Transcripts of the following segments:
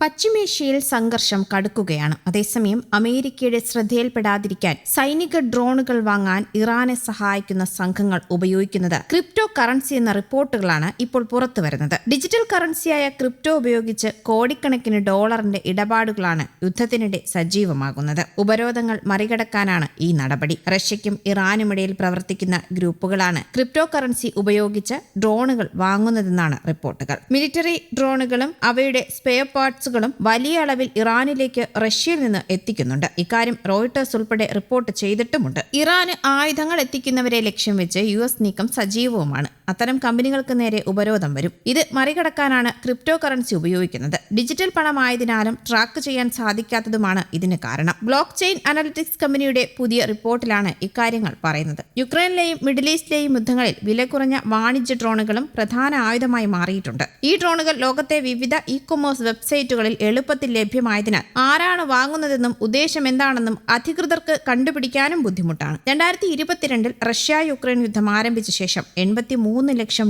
പശ്ചിമേഷ്യയിൽ സംഘർഷം കടുക്കുകയാണ്. അതേസമയം അമേരിക്കയുടെ ശ്രദ്ധയിൽപ്പെടാതിരിക്കാൻ സൈനിക ഡ്രോണുകൾ വാങ്ങാൻ ഇറാനെ സഹായിക്കുന്ന സംഘങ്ങൾ ഉപയോഗിക്കുന്നത് ക്രിപ്റ്റോ കറൻസി എന്ന റിപ്പോർട്ടുകളാണ് ഇപ്പോൾ പുറത്തുവരുന്നത്. ഡിജിറ്റൽ കറൻസിയായ ക്രിപ്റ്റോ ഉപയോഗിച്ച് കോടിക്കണക്കിന് ഡോളറിന്റെ ഇടപാടുകളാണ് യുദ്ധത്തിനിടെ സജീവമാകുന്നത്. ഉപരോധങ്ങൾ മറികടക്കാനാണ് ഈ നടപടി. റഷ്യയ്ക്കും ഇറാനുമിടയിൽ പ്രവർത്തിക്കുന്ന ഗ്രൂപ്പുകളാണ് ക്രിപ്റ്റോ കറൻസി ഉപയോഗിച്ച് ഡ്രോണുകൾ വാങ്ങുന്നതെന്നാണ് റിപ്പോർട്ടുകൾ. മിലിറ്ററി ഡ്രോണുകളും അവയുടെ സ്പെയർ പാർട്സ് വലിയ അളവിൽ ഇറാനിലേക്ക് റഷ്യയിൽ നിന്ന് എത്തിക്കുന്നുണ്ട്. ഇക്കാര്യം റോയിട്ടേഴ്സ് ഉൾപ്പെടെ റിപ്പോർട്ട് ചെയ്തിട്ടുമുണ്ട്. ഇറാന് ആയുധങ്ങൾ എത്തിക്കുന്നവരെ ലക്ഷ്യം വെച്ച് US നീക്കം സജീവവുമാണ്. അത്തരം കമ്പനികൾക്ക് നേരെ ഉപരോധം വരും. ഇത് മറികടക്കാനാണ് ക്രിപ്റ്റോ കറൻസി ഉപയോഗിക്കുന്നത്. ഡിജിറ്റൽ പണമായതിനാലും ട്രാക്ക് ചെയ്യാൻ സാധിക്കാത്തതുമാണ് ഇതിന് കാരണം. ബ്ലോക്ക് ചെയിൻ അനലിറ്റിക്സ് കമ്പനിയുടെ പുതിയ റിപ്പോർട്ടിലാണ് ഇക്കാര്യങ്ങൾ പറയുന്നത്. യുക്രൈനിലെയും മിഡിൽ ഈസ്റ്റിലെയും യുദ്ധങ്ങളിൽ വില കുറഞ്ഞ വാണിജ്യ ഡ്രോണുകളും പ്രധാന ആയുധമായി മാറിയിട്ടുണ്ട്. ഈ ഡ്രോണുകൾ ലോകത്തെ വിവിധ ഇ-കൊമേഴ്സ് വെബ്സൈറ്റുകൾ എളുപ്പത്തിൽ ലഭ്യമായതിനാൽ ആരാണ് വാങ്ങുന്നതെന്നും ഉദ്ദേശം എന്താണെന്നും അധികൃതർക്ക് കണ്ടുപിടിക്കാനും ബുദ്ധിമുട്ടാണ്. 2022 റഷ്യ യുക്രൈൻ യുദ്ധം ആരംഭിച്ച ശേഷം $83 ലക്ഷം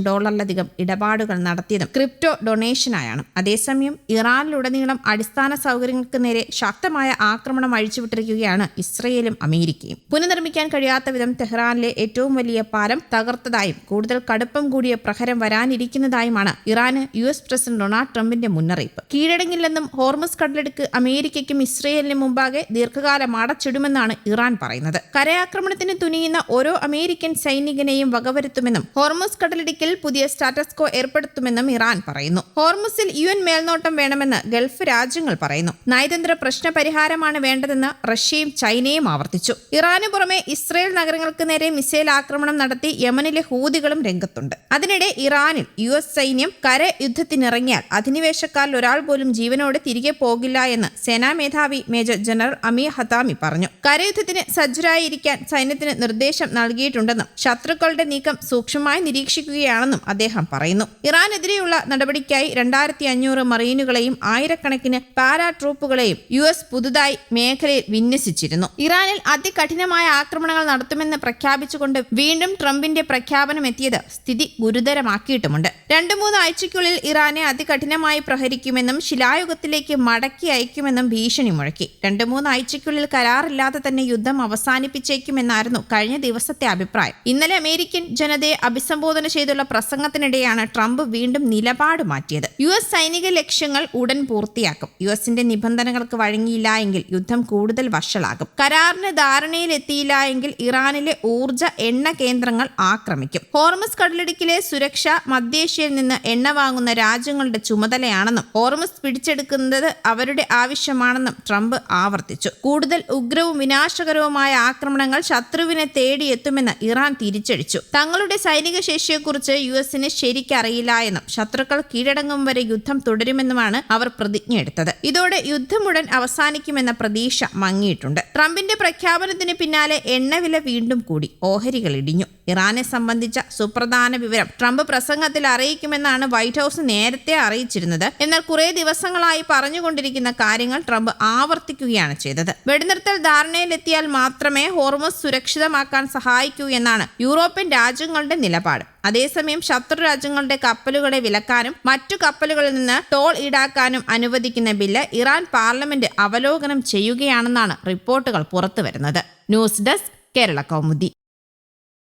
ഇടപാടുകൾ നടത്തിയതും ക്രിപ്റ്റോ ഡൊണേഷനായാണ്. അതേസമയം ഇറാനിലുടനീളം അടിസ്ഥാന സൗകര്യങ്ങൾക്ക് നേരെ ശക്തമായ ആക്രമണം അഴിച്ചുവിട്ടിരിക്കുകയാണ് ഇസ്രയേലും അമേരിക്കയും. പുനർനിർമ്മിക്കാൻ കഴിയാത്ത വിധം തെഹ്റാനിലെ ഏറ്റവും വലിയ പാലം തകർത്തതായും കൂടുതൽ കടുപ്പം കൂടിയ പ്രഹരം വരാനിരിക്കുന്നതായുമാണ് ഇറാന് US പ്രസിഡന്റ് ഡൊണാൾഡ് ട്രംപിന്റെ മുന്നറിയിപ്പ്. കീഴടങ്ങില്ലെന്നും ഹോർമുസ് കടലിടുക്ക് അമേരിക്കയ്ക്കും ഇസ്രയേലിനും മുമ്പാകെ ദീർഘകാലം അടച്ചിടുമെന്നാണ് ഇറാൻ പറയുന്നത്. കരയാക്രമണത്തിന് തുനിയുന്ന ഓരോ അമേരിക്കൻ സൈനികനെയും വകവരുത്തുമെന്നും ഹോർമുസ് കടലിടുക്കിൽ പുതിയ സ്റ്റാറ്റസ് കോ ഏർപ്പെടുത്തുമെന്നും ഇറാൻ പറയുന്നു. ഹോർമുസിൽ UN മേൽനോട്ടം വേണമെന്ന് ഗൾഫ് രാജ്യങ്ങൾ പറയുന്നു. നയതന്ത്ര പ്രശ്ന പരിഹാരമാണ് വേണ്ടതെന്ന് റഷ്യയും ചൈനയും ആവർത്തിച്ചു. ഇറാന് പുറമെ ഇസ്രയേൽ നഗരങ്ങൾക്ക് നേരെ മിസൈൽ ആക്രമണം നടത്തി യമനിലെ ഹൂതികളും രംഗത്തുണ്ട്. അതിനിടെ ഇറാനിൽ US സൈന്യം കരയുദ്ധത്തിനിറങ്ങിയാൽ അധിനിവേശക്കാരിൽ ഒരാൾ പോലും ജീവനോടെ തിരികെ പോകില്ല എന്ന് സേനാ മേധാവി മേജർ ജനറൽ അമീർ ഹതാമി പറഞ്ഞു. കരയുദ്ധത്തിന് സജ്ജരായിരിക്കാൻ സൈന്യത്തിന് നിർദ്ദേശം നൽകിയിട്ടുണ്ടെന്നും ശത്രുക്കളുടെ നീക്കം സൂക്ഷ്മമായി നിരീക്ഷിക്കുകയാണെന്നും അദ്ദേഹം പറയുന്നു. ഇറാനെതിരെയുള്ള നടപടിക്കായി 2500 മറീനുകളെയും ആയിരക്കണക്കിന് പാരാട്രൂപ്പുകളെയും US പുതുതായി മേഖലയിൽ വിന്യസിച്ചിരുന്നു. ഇറാനിൽ അതികഠിനമായ ആക്രമണങ്ങൾ നടത്തുമെന്ന് പ്രഖ്യാപിച്ചുകൊണ്ട് വീണ്ടും ട്രംപിന്റെ പ്രഖ്യാപനം എത്തിയത് സ്ഥിതി ഗുരുതരമാക്കിയിട്ടുമുണ്ട്. 2-3 ആഴ്ചയ്ക്കുള്ളിൽ ഇറാനെ അതികഠിനമായി പ്രഹരിക്കുമെന്നും ശിലായുഗത്തിലേക്ക് മടക്കി അയക്കുമെന്നും ഭീഷണി മുഴക്കി. 2-3 ആഴ്ചയ്ക്കുള്ളിൽ കരാറില്ലാതെ തന്നെ യുദ്ധം അവസാനിപ്പിച്ചേക്കുമെന്നായിരുന്നു കഴിഞ്ഞ ദിവസത്തെ അഭിപ്രായം. ഇന്നലെ അമേരിക്കൻ ജനതയെ അഭിസംബോധന ചെയ്തുള്ള പ്രസംഗത്തിനിടെയാണ് ട്രംപ് വീണ്ടും നിലപാട് മാറ്റിയത്. US സൈനിക ലക്ഷ്യങ്ങൾ ഉടൻ പൂർത്തിയാക്കും. USന്റെ നിബന്ധനകൾക്ക് വഴങ്ങിയില്ല എങ്കിൽ യുദ്ധം കൂടുതൽ വഷളാകും. കരാറിന് ധാരണയിലെത്തിയില്ല എങ്കിൽ ഇറാനിലെ ഊർജ്ജ എണ്ണ കേന്ദ്രങ്ങൾ ആക്രമിക്കും. ഹോർമുസ് കടലിടുക്കിലെ സുരക്ഷ മധ്യേഷ്യയിൽ നിന്ന് എണ്ണ വാങ്ങുന്ന രാജ്യങ്ങളുടെ ചുമതലയാണെന്നും ഹോർമുസ് പിടിച്ചെടുക്കുന്നത് അവരുടെ ആവശ്യമാണെന്നും ട്രംപ് ആവർത്തിച്ചു. കൂടുതൽ ഉഗ്രവും വിനാശകരവുമായ ആക്രമണങ്ങൾ ശത്രുവിനെ തേടിയെത്തുമെന്ന് ഇറാൻ തിരിച്ചടിച്ചു. തങ്ങളുടെ സൈനിക ശേഷിയെക്കുറിച്ച് USന് ശരിക്കറിയില്ല എന്നും ശത്രുക്കൾ കീഴടങ്ങും വരെ യുദ്ധം തുടരുമെന്നുമാണ് അവർ പ്രതിജ്ഞയെടുത്തത്. ഇതോടെ യുദ്ധമുടൻ അവസാനിക്കുമെന്ന പ്രതീക്ഷ മങ്ങിയിട്ടുണ്ട്. ട്രംപിന്റെ പ്രഖ്യാപനത്തിന് പിന്നാലെ എണ്ണവില വീണ്ടും കൂടി, ഓഹരികൾ ഇടിഞ്ഞു. ഇറാനെ സംബന്ധിച്ച സുപ്രധാന വിവരം ട്രംപ് പ്രസംഗത്തിൽ അറിയിക്കുമെന്നാണ് വൈറ്റ് ഹൌസ് നേരത്തെ അറിയിച്ചിരുന്നത്. എന്നാൽ കുറെ ദിവസങ്ങളായി പറഞ്ഞുകൊണ്ടിരിക്കുന്ന കാര്യങ്ങൾ ട്രംപ് ആവർത്തിക്കുകയാണ് ചെയ്തത്. വെടിനിർത്തൽ ധാരണയിലെത്തിയാൽ മാത്രമേ ഹോർമുസ് സുരക്ഷിതമാക്കാൻ സഹായിക്കൂ എന്നാണ് യൂറോപ്യൻ രാജ്യങ്ങളുടെ നിലപാട്. അതേസമയം ശത്രു രാജ്യങ്ങളുടെ കപ്പലുകളെ വിലക്കാനും മറ്റു കപ്പലുകളിൽ നിന്ന് ടോൾ ഈടാക്കാനും അനുവദിക്കുന്ന ബില്ല് ഇറാൻ പാർലമെന്റ് അവലോകനം ചെയ്യുകയാണെന്നാണ് റിപ്പോർട്ടുകൾ പുറത്തുവരുന്നത്. News desk Kerala Kaumudi.